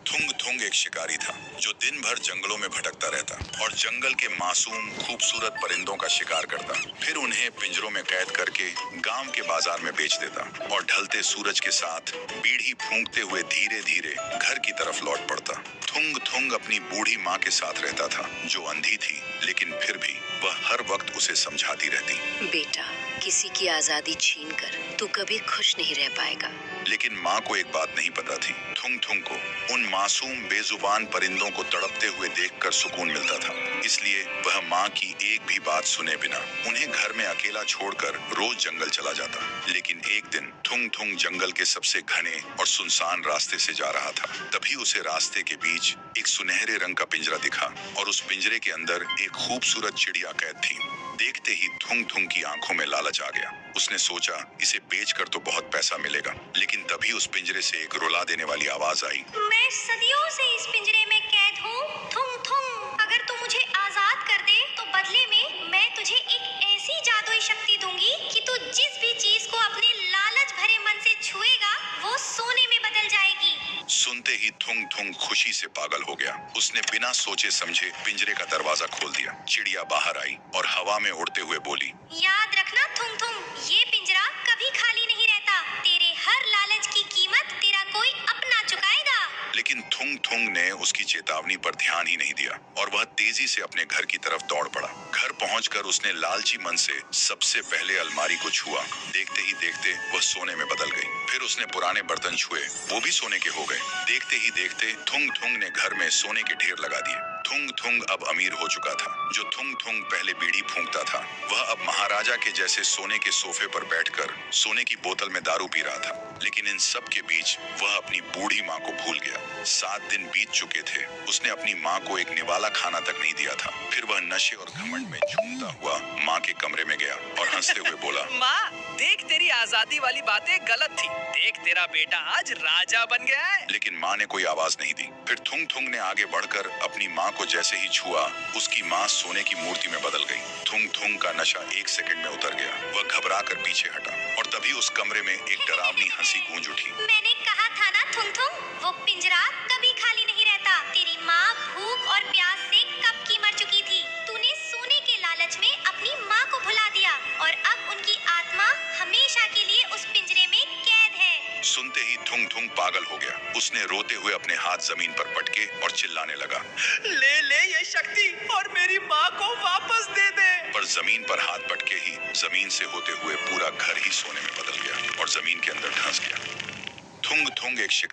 थुंग थुंग एक शिकारी था जो दिन भर जंगलों में भटकता रहता और जंगल के मासूम खूबसूरत परिंदों का शिकार करता, फिर उन्हें पिंजरों में कैद करके गांव के बाजार में बेच देता और ढलते सूरज के साथ बीड़ी फूंकते हुए धीरे धीरे घर की तरफ लौट पड़ता। थुंग थुंग अपनी बूढ़ी माँ के साथ रहता था जो अंधी थी, लेकिन फिर भी वह हर वक्त उसे समझाती रहती, बेटा, किसी की आजादी छीन कर तू कभी खुश नहीं रह पाएगा। लेकिन माँ को एक बात नहीं पता थी, थुंग थुंग को उन मासूम बेजुबान परिंदों को तड़पते हुए देखकर सुकून मिलता था। इसलिए वह माँ की एक भी बात सुने बिना उन्हें घर में अकेला छोड़कर रोज जंगल चला जाता। लेकिन एक दिन थुंग थुंग जंगल के सबसे घने और सुनसान रास्ते से जा रहा था। तभी उसे रास्ते के बीच एक सुनहरे रंग का पिंजरा दिखा और उस पिंजरे के अंदर एक खूबसूरत चिड़िया कैद थी। देखते ही थुंग थुंग की आंखों में लालच आ गया। उसने सोचा इसे बेचकर तो बहुत पैसा मिलेगा, लेकिन तभी उस पिंजरे से एक रुला देने वाली आवाज आई, मैं सदियों से इस पिंजरे में कैद हूँ। थुंग थुंग, अगर तू मुझे आजाद कर दे तो बदले में मैं तुझे एक ऐसी जादुई शक्ति दूंगी कि तू जिस भी चीज को अपने लालच भरे मन से छुएगा वो सोने में बदल जाएगी। सुनते ही थुंग थुंग खुशी से पागल हो गया। उसने बिना सोचे समझे पिंजरे का दरवाजा खोल दिया। चिड़िया बाहर आई और हवा में उड़ते हुए बोली, याद रखना थुंग थुंग, ये पिंजरा कभी खाली नहीं रहता। तेरे हर लालच की कीमत तेरा कोई अपना चुकाएगा। लेकिन थुंग थुंग ने उसकी चेतावनी पर ध्यान ही नहीं दिया और वह तेजी से अपने घर की तरफ दौड़ पड़ा। घर पहुंचकर उसने लालची मन से सबसे पहले अलमारी को छुआ। देखते ही देखते वह सोने में बदल गई। फिर उसने पुराने बर्तन छुए, वो भी सोने के हो गए। देखते ही देखते थुंग थुंग ने घर में सोने के ढेर लगा दिए। थुंग थुंग अब अमीर हो चुका था। जो थुंग थुंग पहले बीड़ी फूंकता था, वह अब महाराजा के जैसे सोने के सोफे पर बैठकर सोने की बोतल में दारू पी रहा था। लेकिन इन सब के बीच वह अपनी बूढ़ी माँ को भूल गया। 7 दिन बीत चुके थे। उसने अपनी माँ को एक निवाला खाना तक नहीं दिया था। फिर वह नशे और घमंड में झूमता हुआ माँ के कमरे में गया और हंसते हुए बोला, माँ, देख तेरी आजादी वाली बातें गलत थी। देख तेरा बेटा आज राजा बन गया है। लेकिन माँ ने कोई आवाज नहीं दी। फिर थुंग थुंग ने आगे बढ़कर अपनी माँ को जैसे ही छुआ, उसकी माँ सोने की मूर्ति में बदल गई। थुंग थुंग का नशा 1 सेकंड में उतर गया। वह घबरा कर पीछे हटा और तभी उस कमरे में एक डरावनी हंसी गूंज उठी। मैंने कहा था ना थुंग थुंग, वो पिंजरा कभी खाली नहीं रहता। तेरी माँ भूख और प्यास से कब की मर चुकी थी। तूने सोने के लालच में अपनी माँ को भुला दिया और अब उनकी आत्मा हमेशा के लिए उस पिंजरे में कैद है। सुनते ही थुंग थुंग पागल हो गया। उसने रोते हुए अपने हाथ जमीन पर पटके और चिल्लाने लगा, ले ले ये शक्ति और मेरी माँ को वापस दे दे। पर जमीन पर हाथ पटके ही जमीन से होते हुए पूरा घर ही सोने में बदल गया और जमीन के अंदर धंस गया। थुंग थुंग एक शिकार